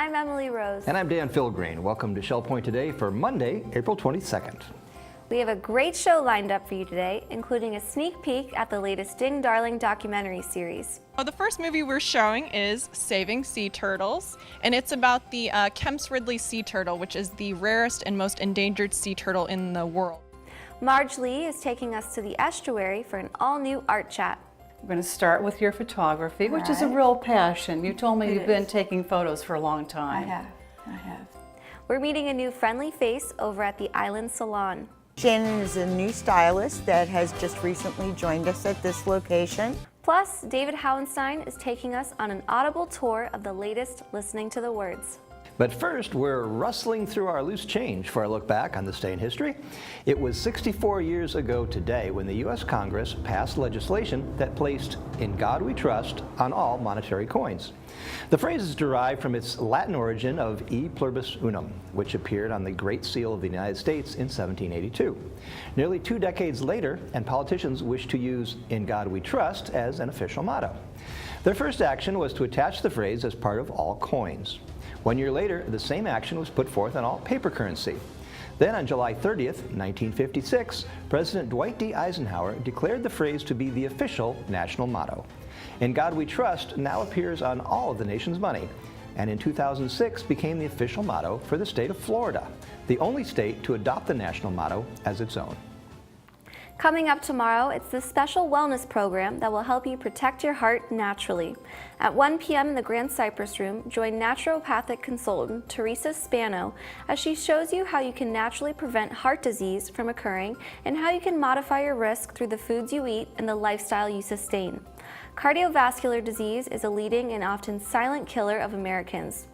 I'm Emily Rose. And I'm Dan Philgreen. Welcome to Shell Point Today for Monday, April 22nd. We have a great show lined up for you today, including a sneak peek at the latest Ding Darling documentary series. The first movie we're showing is Saving Sea Turtles, and it's about the Kemp's Ridley sea turtle, which is the rarest and most endangered sea turtle in the world. Marge Lee is taking us to the estuary for an all-new art chat. We're going to start with your photography, which is a real passion. You told me you've been taking photos for a long time. I have. We're meeting a new friendly face over at the Island Salon. Shannon is a new stylist that has just recently joined us at this location. Plus, David Hauenstein is taking us on an audible tour of the latest Listening to the Words. But first, we're rustling through our loose change for a look back on this day in history. It was 64 years ago today when the U.S. Congress passed legislation that placed "In God We Trust" on all monetary coins. The phrase is derived from its Latin origin of E pluribus unum, which appeared on the Great Seal of the United States in 1782. Nearly 2 decades later, and politicians wished to use "In God We Trust" as an official motto. Their first action was to attach the phrase as part of all coins. 1 year later, the same action was put forth on all paper currency. Then on July 30th, 1956, President Dwight D. Eisenhower declared the phrase to be the official national motto. "In God We Trust" now appears on all of the nation's money, and in 2006 became the official motto for the state of Florida, the only state to adopt the national motto as its own. Coming up tomorrow, it's the special wellness program that will help you protect your heart naturally. At 1 p.m. in the Grand Cypress Room, join naturopathic consultant Teresa Spano as she shows you how you can naturally prevent heart disease from occurring and how you can modify your risk through the foods you eat and the lifestyle you sustain. Cardiovascular disease is a leading and often silent killer of Americans.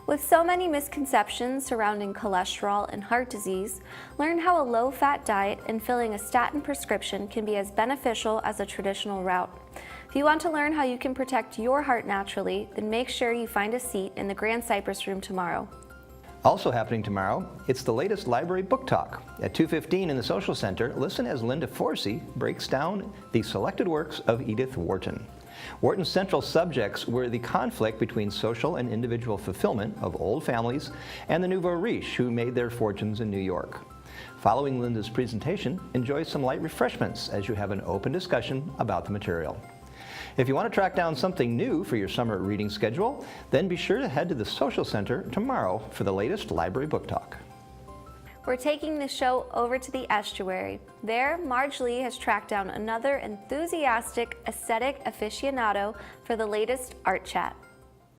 With so many misconceptions surrounding cholesterol and heart disease, learn how a low-fat diet and filling a statin prescription can be as beneficial as a traditional route. If you want to learn how you can protect your heart naturally, then make sure you find a seat in the Grand Cypress Room tomorrow. Also happening tomorrow, it's the latest library book talk. At 2:15 in the Social Center, listen as Linda Forsey breaks down the selected works of Edith Wharton. Wharton's central subjects were the conflict between social and individual fulfillment of old families and the nouveau riche who made their fortunes in New York. Following Linda's presentation, enjoy some light refreshments as you have an open discussion about the material. If you want to track down something new for your summer reading schedule, then be sure to head to the Social Center tomorrow for the latest library book talk. We're taking the show over to the estuary. There, Marge Lee has tracked down another enthusiastic aesthetic aficionado for the latest art chat.